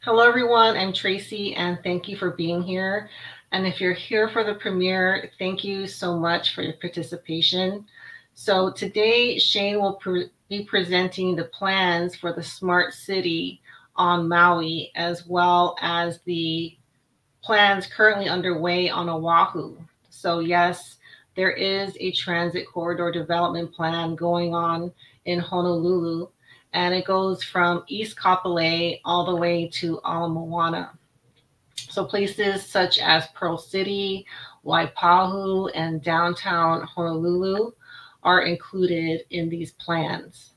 Hello, everyone. I'm Tracy, and thank you for being here. And if you're here for the premiere, thank you so much for your participation. So today, Shane will be presenting the plans for the smart city on Maui, as well as the plans currently underway on Oahu. So yes, there is a transit corridor development plan going on in Honolulu, and it goes from East Kapolei all the way to Ala Moana. So places such as Pearl City, Waipahu, and downtown Honolulu are included in these plans.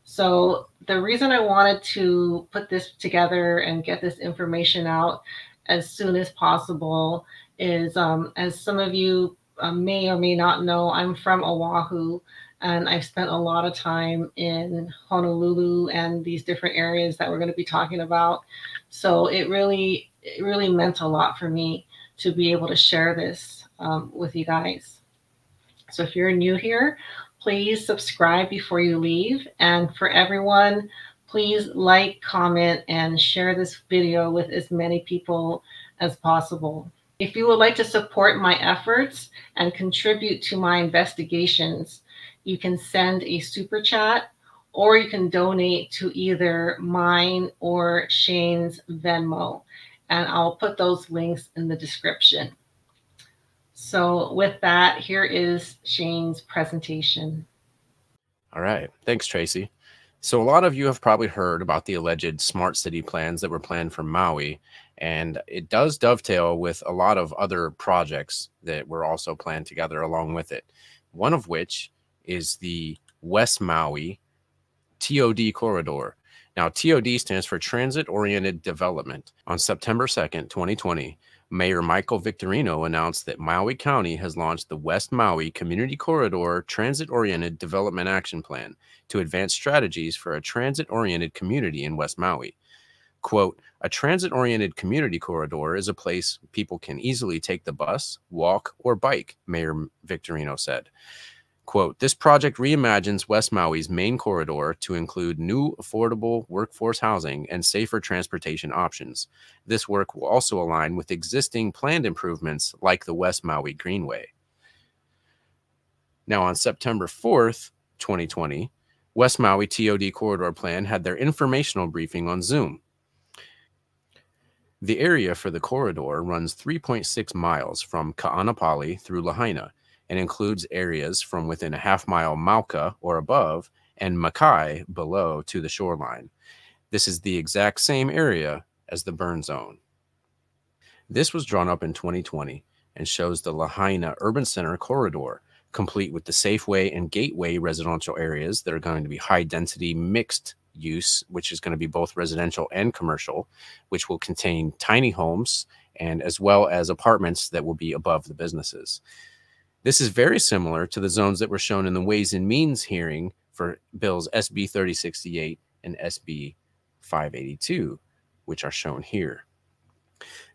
So the reason I wanted to put this together and get this information out as soon as possible is, as some of you may or may not know, I'm from Oahu, and I've spent a lot of time in Honolulu and these different areas that we're going to be talking about. So it really meant a lot for me to be able to share this with you guys. So if you're new here, please subscribe before you leave. And for everyone, please like, comment, and share this video with as many people as possible. If you would like to support my efforts and contribute to my investigations, you can send a super chat or you can donate to either mine or Shane's Venmo. And I'll put those links in the description. So with that, here is Shane's presentation. All right. Thanks, Tracy. So a lot of you have probably heard about the alleged smart city plans that were planned for Maui, and it does dovetail with a lot of other projects that were also planned together along with it. One of which is the West Maui TOD Corridor. Now, TOD stands for Transit Oriented Development. On September 2nd, 2020, Mayor Michael Victorino announced that Maui County has launched the West Maui Community Corridor Transit-Oriented Development Action Plan to advance strategies for a transit-oriented community in West Maui. Quote, a transit-oriented community corridor is a place people can easily take the bus, walk, or bike, Mayor Victorino said. Quote, this project reimagines West Maui's main corridor to include new affordable workforce housing and safer transportation options. This work will also align with existing planned improvements like the West Maui Greenway. Now, on September 4th, 2020, West Maui TOD Corridor Plan had their informational briefing on Zoom. The area for the corridor runs 3.6 miles from Ka'anapali through Lahaina, and includes areas from within a half-mile Mauka or above and Makai below to the shoreline. This is the exact same area as the burn zone. This was drawn up in 2020 and shows the Lahaina Urban Center corridor, complete with the Safeway and Gateway residential areas that are going to be high-density mixed use, which is going to be both residential and commercial, which will contain tiny homes and as well as apartments that will be above the businesses. This is very similar to the zones that were shown in the Ways and Means hearing for bills SB 3068 and SB 582, which are shown here.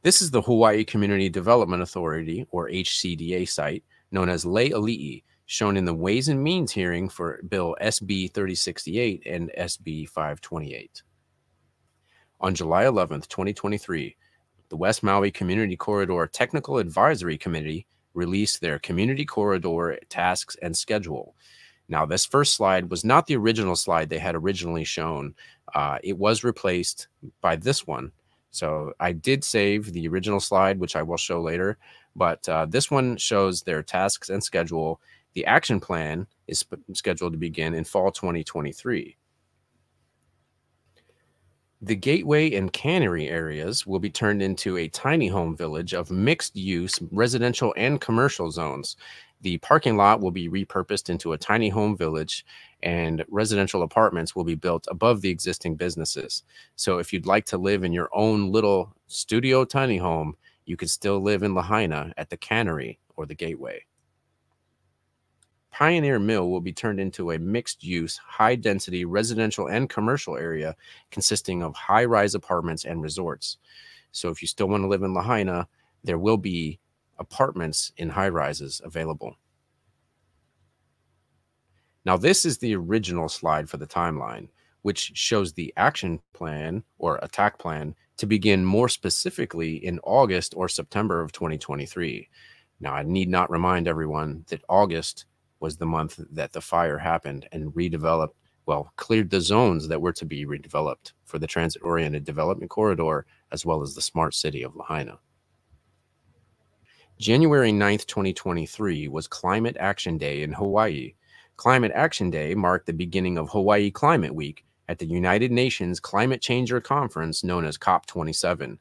This is the Hawaii Community Development Authority, or HCDA site, known as Le'ali'i, shown in the Ways and Means hearing for bill SB 3068 and SB 528. On July 11th, 2023, the West Maui Community Corridor Technical Advisory Committee released their Community Corridor tasks and schedule. Now, this first slide was not the original slide they had originally shown. It was replaced by this one. So I did save the original slide, which I will show later, but this one shows their tasks and schedule. The action plan is scheduled to begin in fall 2023. The Gateway and Cannery areas will be turned into a tiny home village of mixed-use residential and commercial zones. The parking lot will be repurposed into a tiny home village, and residential apartments will be built above the existing businesses. So if you'd like to live in your own little studio tiny home, you could still live in Lahaina at the Cannery or the Gateway. Pioneer Mill will be turned into a mixed-use, high-density residential and commercial area consisting of high-rise apartments and resorts. So if you still want to live in Lahaina, there will be apartments in high-rises available. Now, this is the original slide for the timeline. which shows the action plan or attack plan to begin more specifically in August or September of 2023. Now, I need not remind everyone that August was the month that the fire happened and redeveloped, well, cleared the zones that were to be redeveloped for the transit-oriented development corridor, as well as the smart city of Lahaina. January 9th, 2023 was Climate Action Day in Hawaii. Climate Action Day marked the beginning of Hawaii Climate Week at the United Nations Climate Changer Conference known as COP27.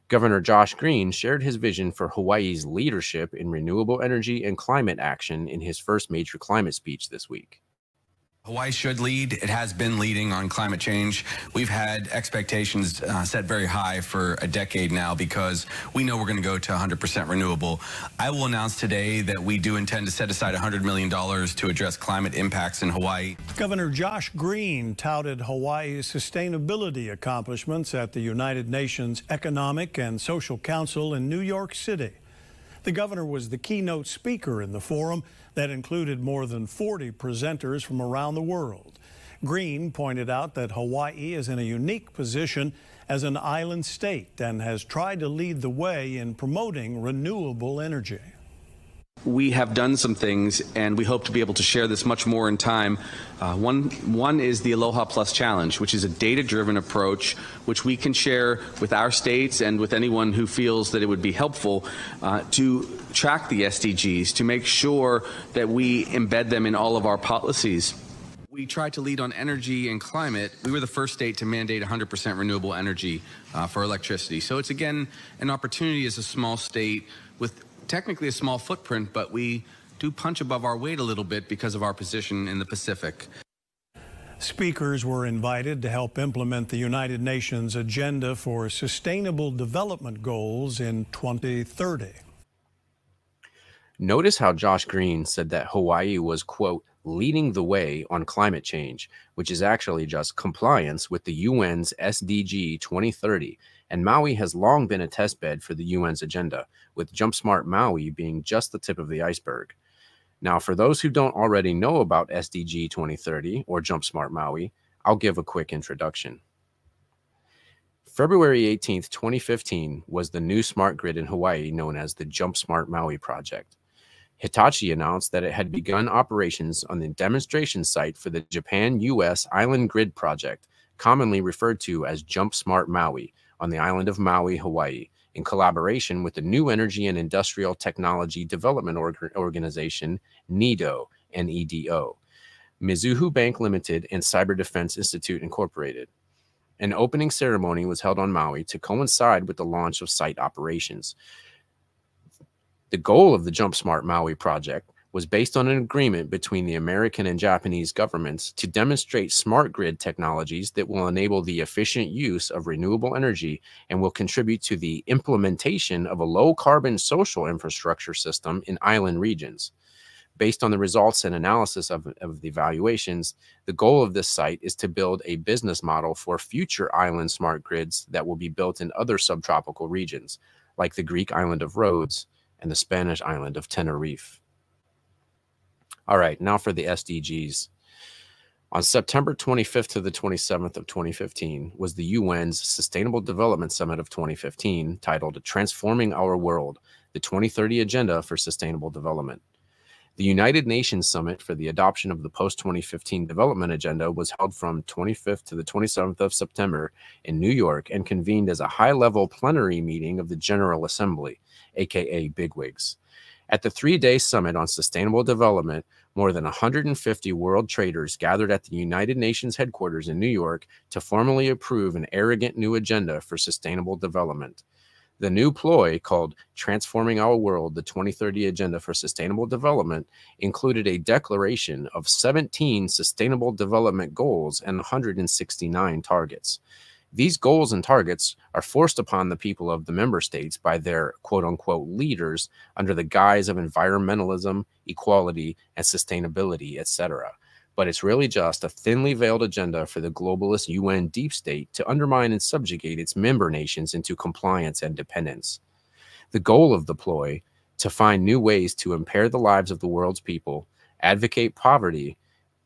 Governor Josh Green shared his vision for Hawaii's leadership in renewable energy and climate action in his first major climate speech this week. Hawaii should lead. It has been leading on climate change. We've had expectations set very high for a decade now because we know we're going to go to 100% renewable. I will announce today that we do intend to set aside $100 million to address climate impacts in Hawaii. Governor Josh Green touted Hawaii's sustainability accomplishments at the United Nations Economic and Social Council in New York City. The governor was the keynote speaker in the forum that included more than 40 presenters from around the world. Green pointed out that Hawaii is in a unique position as an island state and has tried to lead the way in promoting renewable energy. We have done some things, and we hope to be able to share this much more in time. One is the Aloha Plus Challenge, which is a data-driven approach which we can share with our states and with anyone who feels that it would be helpful to track the SDGs, to make sure that we embed them in all of our policies. We tried to lead on energy and climate. We were the first state to mandate 100% renewable energy for electricity. So it's, again, an opportunity as a small state with technically a small footprint, but we do punch above our weight a little bit because of our position in the Pacific. Speakers were invited to help implement the United Nations Agenda for Sustainable Development Goals in 2030. Notice how Josh Green said that Hawaii was, quote, leading the way on climate change, which is actually just compliance with the UN's SDG 2030. And Maui has long been a test bed for the UN's agenda, with Jump Smart Maui being just the tip of the iceberg. Now, for those who don't already know about SDG 2030 or Jump Smart Maui, I'll give a quick introduction. February 18th, 2015 was the new smart grid in Hawaii known as the Jump Smart Maui project. Hitachi announced that it had begun operations on the demonstration site for the Japan-US Island Grid Project, commonly referred to as Jump Smart Maui, on the island of Maui, Hawaii, in collaboration with the New Energy and Industrial Technology Development Organization, NEDO, N-E-D-O, Mizuho Bank Limited, and Cyber Defense Institute Incorporated. An opening ceremony was held on Maui to coincide with the launch of site operations. The goal of the Jump Smart Maui project was based on an agreement between the American and Japanese governments to demonstrate smart grid technologies that will enable the efficient use of renewable energy and will contribute to the implementation of a low-carbon social infrastructure system in island regions. Based on the results and analysis of the evaluations, the goal of this site is to build a business model for future island smart grids that will be built in other subtropical regions, like the Greek island of Rhodes and the Spanish island of Tenerife. All right, now for the SDGs. On September 25th to the 27th of 2015 was the UN's Sustainable Development Summit of 2015, titled Transforming Our World, the 2030 Agenda for Sustainable Development. The United Nations Summit for the adoption of the post-2015 Development Agenda was held from 25th to the 27th of September in New York and convened as a high-level plenary meeting of the General Assembly, aka Bigwigs. At the three-day summit on sustainable development, more than 150 world traders gathered at the United Nations headquarters in New York to formally approve an arrogant new agenda for sustainable development. The new ploy, called Transforming Our World, the 2030 Agenda for Sustainable Development, included a declaration of 17 sustainable development goals and 169 targets. These goals and targets are forced upon the people of the member states by their quote-unquote leaders under the guise of environmentalism, equality, and sustainability, etc. But it's really just a thinly veiled agenda for the globalist UN deep state to undermine and subjugate its member nations into compliance and dependence. The goal of the ploy, to find new ways to impair the lives of the world's people, advocate poverty,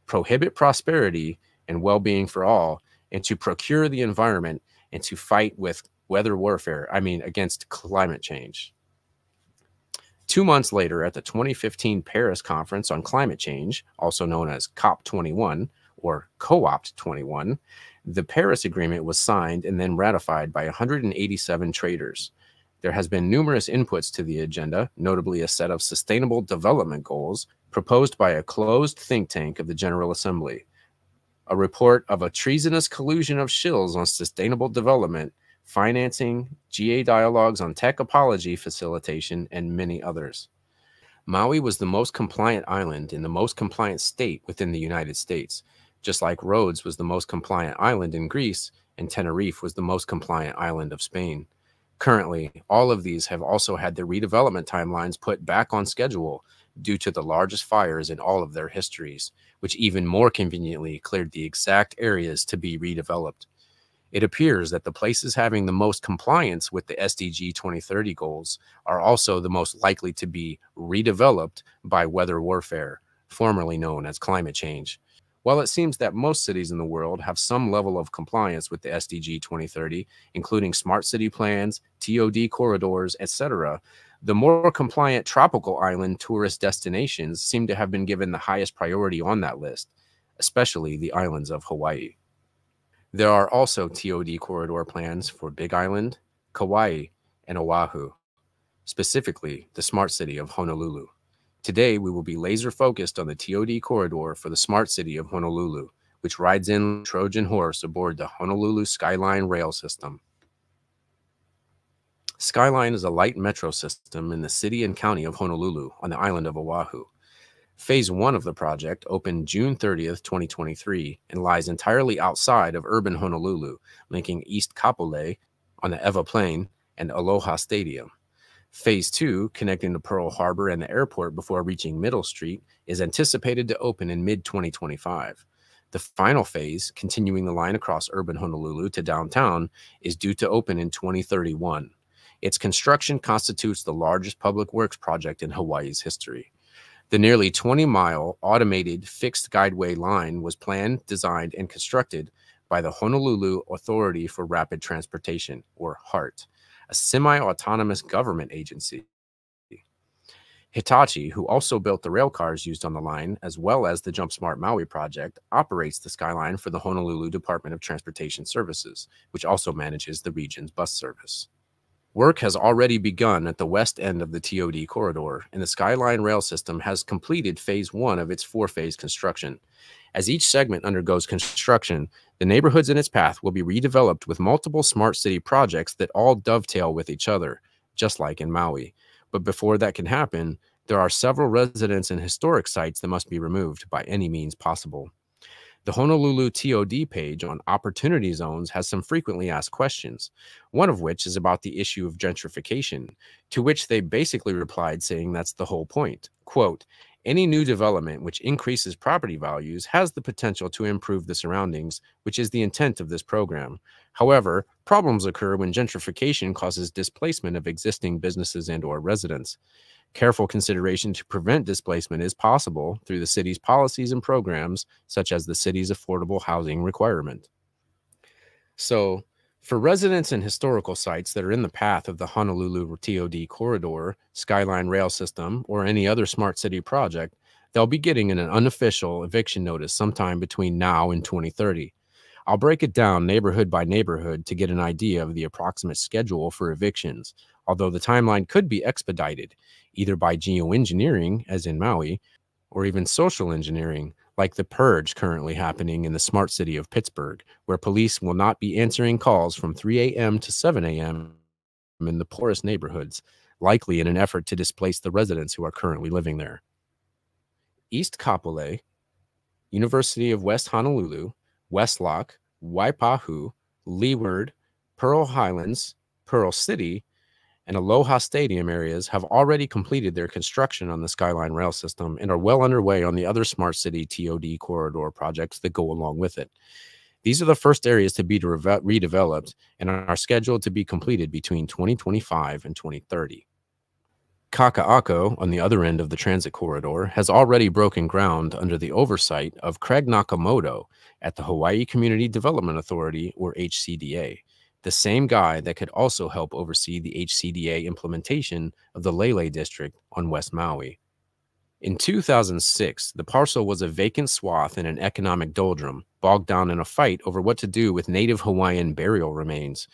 prohibit prosperity, and well-being for all, and to procure the environment and to fight with weather warfare, against climate change. 2 months later, at the 2015 Paris Conference on Climate Change, also known as COP21 or COOP21, the Paris Agreement was signed and then ratified by 187 traders. There has been numerous inputs to the agenda, notably a set of sustainable development goals proposed by a closed think tank of the General Assembly, a report of a treasonous collusion of shills on sustainable development, financing, GA dialogues on tech apology facilitation, and many others. Maui was the most compliant island in the most compliant state within the United States, just like Rhodes was the most compliant island in Greece and Tenerife was the most compliant island of Spain. Currently, all of these have also had their redevelopment timelines put back on schedule due to the largest fires in all of their histories, which even more conveniently cleared the exact areas to be redeveloped. It appears that the places having the most compliance with the SDG 2030 goals are also the most likely to be redeveloped by weather warfare, formerly known as climate change. While it seems that most cities in the world have some level of compliance with the SDG 2030, including smart city plans, TOD corridors, etc., the more compliant tropical island tourist destinations seem to have been given the highest priority on that list, especially the islands of Hawaii. There are also TOD corridor plans for Big Island, Kauai, and Oahu, specifically the smart city of Honolulu. Today, we will be laser focused on the TOD corridor for the smart city of Honolulu, which rides in Trojan horse aboard the Honolulu Skyline rail system. Skyline is a light metro system in the city and county of Honolulu on the island of Oahu. Phase 1 of the project opened June 30th, 2023, and lies entirely outside of urban Honolulu, linking East Kapolei on the Ewa Plain and Aloha Stadium. Phase 2, connecting to Pearl Harbor and the airport before reaching Middle Street, is anticipated to open in mid-2025. The final phase, continuing the line across urban Honolulu to downtown, is due to open in 2031. Its construction constitutes the largest public works project in Hawaii's history. The nearly 20-mile automated fixed guideway line was planned, designed, and constructed by the Honolulu Authority for Rapid Transportation, or HART, a semi-autonomous government agency. Hitachi, who also built the rail cars used on the line, as well as the Jump Smart Maui project, operates the Skyline for the Honolulu Department of Transportation Services, which also manages the region's bus service. Work has already begun at the west end of the TOD corridor, and the Skyline rail system has completed phase 1 of its 4-phase construction. As each segment undergoes construction, the neighborhoods in its path will be redeveloped with multiple smart city projects that all dovetail with each other, just like in Maui. But before that can happen, there are several residence and historic sites that must be removed by any means possible. The Honolulu TOD page on opportunity zones has some frequently asked questions, one of which is about the issue of gentrification, to which they basically replied saying that's the whole point. Quote, any new development which increases property values has the potential to improve the surroundings, which is the intent of this program. However, problems occur when gentrification causes displacement of existing businesses and/or residents. Careful consideration to prevent displacement is possible through the city's policies and programs, such as the city's affordable housing requirement. So, for residents and historical sites that are in the path of the Honolulu TOD corridor, Skyline rail system, or any other smart city project, they'll be getting an unofficial eviction notice sometime between now and 2030. I'll break it down neighborhood by neighborhood to get an idea of the approximate schedule for evictions, although the timeline could be expedited, either by geoengineering, as in Maui, or even social engineering, like the purge currently happening in the smart city of Pittsburgh, where police will not be answering calls from 3 a.m. to 7 a.m. in the poorest neighborhoods, likely in an effort to displace the residents who are currently living there. East Kapolei, University of West Honolulu, West Loch, Waipahu, Leeward, Pearl Highlands, Pearl City, and Aloha Stadium areas have already completed their construction on the Skyline rail system and are well underway on the other smart city TOD corridor projects that go along with it. These are the first areas to be redeveloped and are scheduled to be completed between 2025 and 2030. Kaka'ako, on the other end of the transit corridor, has already broken ground under the oversight of Craig Nakamoto at the Hawaii Community Development Authority, or HCDA, the same guy that could also help oversee the HCDA implementation of the Lele District on West Maui. In 2006, the parcel was a vacant swath in an economic doldrum, bogged down in a fight over what to do with native Hawaiian burial remains.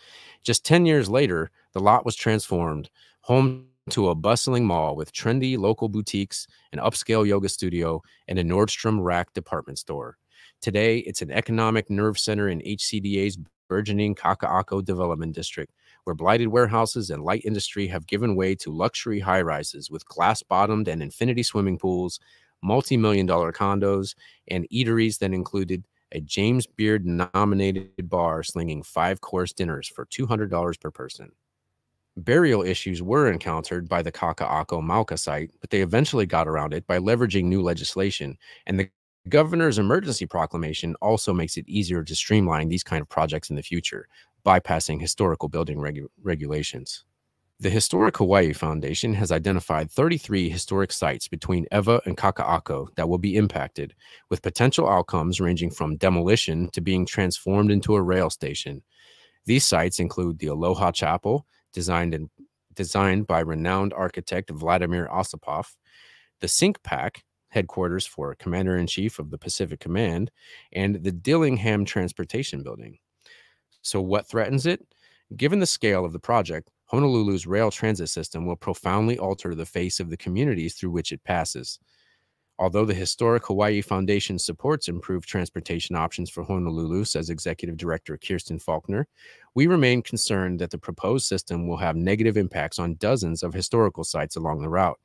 Just 10 years later, the lot was transformed, home to a bustling mall with trendy local boutiques, an upscale yoga studio, and a Nordstrom Rack department store. Today, it's an economic nerve center in HCDA's burgeoning Kaka'ako Development District, where blighted warehouses and light industry have given way to luxury high-rises with glass-bottomed and infinity swimming pools, multi-million-dollar condos, and eateries that included a James Beard-nominated bar slinging 5-course dinners for $200 per person. Burial issues were encountered by the Kaka'ako Mauka site, but they eventually got around it by leveraging new legislation, and the governor's emergency proclamation also makes it easier to streamline these kind of projects in the future, bypassing historical building regulations. The Historic Hawaii Foundation has identified 33 historic sites between Ewa and Kaka'ako that will be impacted, with potential outcomes ranging from demolition to being transformed into a rail station. These sites include the Aloha Chapel, designed by renowned architect Vladimir Osipov, the Sink Pack, headquarters for Commander-in-Chief of the Pacific Command, and the Dillingham Transportation Building. So what threatens it? Given the scale of the project, Honolulu's rail transit system will profoundly alter the face of the communities through which it passes. Although the Historic Hawaii Foundation supports improved transportation options for Honolulu, says Executive Director Kirsten Faulkner, we remain concerned that the proposed system will have negative impacts on dozens of historical sites along the route.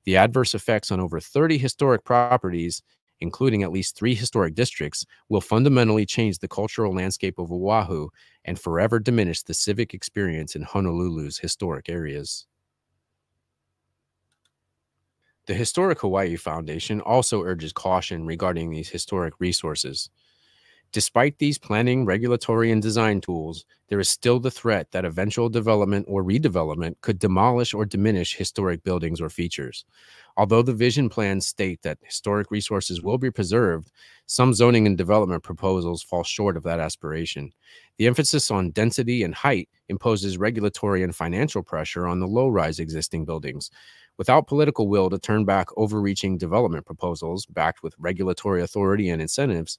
The adverse effects on over 30 historic properties, including at least 3 historic districts, will fundamentally change the cultural landscape of Oahu and forever diminish the civic experience in Honolulu's historic areas. The Historic Hawaii Foundation also urges caution regarding these historic resources. Despite these planning, regulatory, and design tools, there is still the threat that eventual development or redevelopment could demolish or diminish historic buildings or features. Although the vision plans state that historic resources will be preserved, some zoning and development proposals fall short of that aspiration. The emphasis on density and height imposes regulatory and financial pressure on the low-rise existing buildings. Without political will to turn back overreaching development proposals backed with regulatory authority and incentives,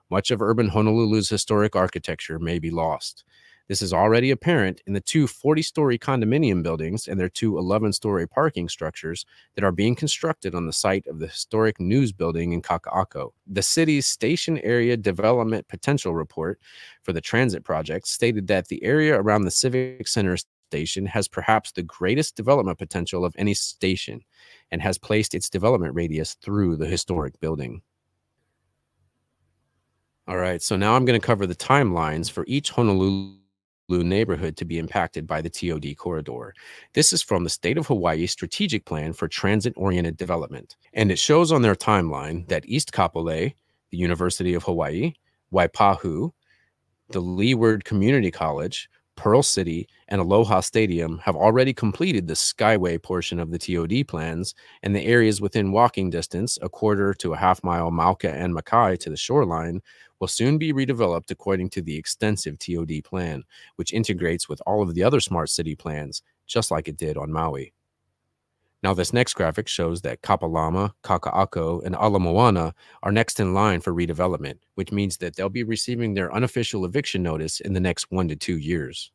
much of urban Honolulu's historic architecture may be lost. This is already apparent in the 2 40-story condominium buildings and their 2 11-story parking structures that are being constructed on the site of the historic news building in Kaka'ako. The city's Station Area Development Potential Report for the transit project stated that the area around the Civic Center station has perhaps the greatest development potential of any station and has placed its development radius through the historic building. All right, so now I'm going to cover the timelines for each Honolulu neighborhood to be impacted by the TOD corridor. This is from the State of Hawaii Strategic Plan for Transit-Oriented Development, and it shows on their timeline that East Kapolei, the University of Hawaii, Waipahu, the Leeward Community College, Pearl City, and Aloha Stadium have already completed the Skyway portion of the TOD plans, and the areas within walking distance, a quarter to a half-mile Mauka and Makai to the shoreline, will soon be redeveloped according to the extensive TOD plan, which integrates with all of the other smart city plans, just like it did on Maui. Now, this next graphic shows that Kapalama, Kaka'ako, and Ala Moana are next in line for redevelopment, which means that they'll be receiving their unofficial eviction notice in the next 1 to 2 years.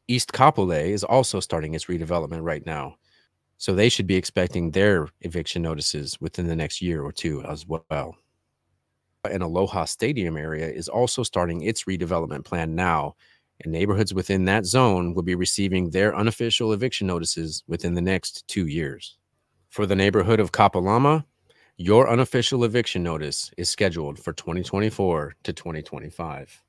East Kapolei is also starting its redevelopment right now, so they should be expecting their eviction notices within the next year or 2 as well. And Aloha Stadium area is also starting its redevelopment plan now, and neighborhoods within that zone will be receiving their unofficial eviction notices within the next 2 years. For the neighborhood of Kapalama, your unofficial eviction notice is scheduled for 2024 to 2025.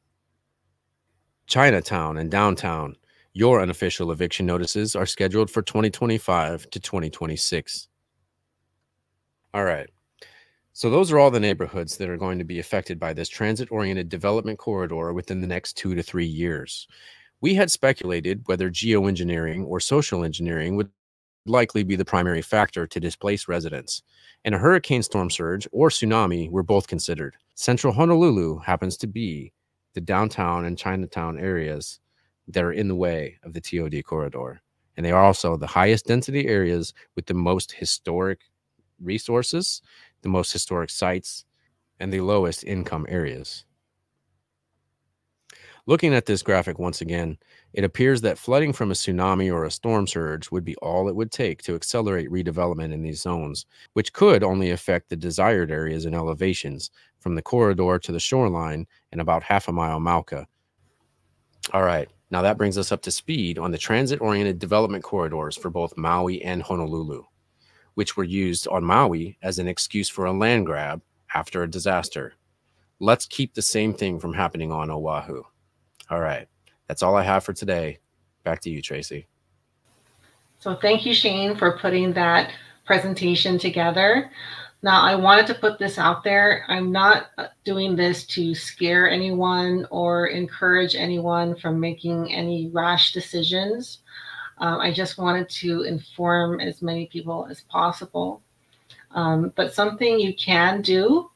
Chinatown and downtown, your unofficial eviction notices are scheduled for 2025 to 2026. All right. So those are all the neighborhoods that are going to be affected by this transit-oriented development corridor within the next 2 to 3 years. We had speculated whether geoengineering or social engineering would likely be the primary factor to displace residents, and a hurricane storm surge or tsunami were both considered. Central Honolulu happens to be the downtown and Chinatown areas that are in the way of the TOD corridor, and they are also the highest density areas with the most historic resources, the most historic sites, and the lowest income areas. Looking at this graphic once again, it appears that flooding from a tsunami or a storm surge would be all it would take to accelerate redevelopment in these zones, which could only affect the desired areas and elevations from the corridor to the shoreline and about half a mile Mauka. All right, now that brings us up to speed on the transit-oriented development corridors for both Maui and Honolulu, which were used on Maui as an excuse for a land grab after a disaster. Let's keep the same thing from happening on Oahu. All right, that's all I have for today. Back to you, Tracy. So thank you, Shane, for putting that presentation together. Now, I wanted to put this out there. I'm not doing this to scare anyone or encourage anyone from making any rash decisions. I just wanted to inform as many people as possible. But something you can do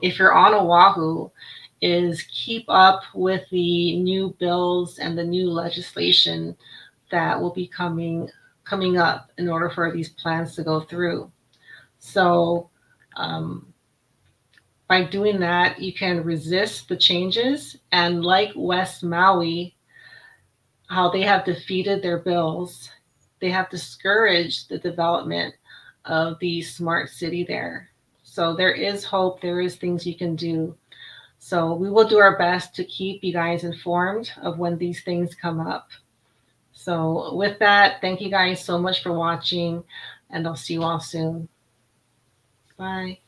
if you're on Oahu is keep up with the new bills and the new legislation that will be coming up in order for these plans to go through. So by doing that, you can resist the changes. And like West Maui, how they have defeated their bills, they have discouraged the development of the smart city there. So there is hope, there is things you can do. So we will do our best to keep you guys informed of when these things come up. So with that, thank you guys so much for watching, and I'll see you all soon. Bye.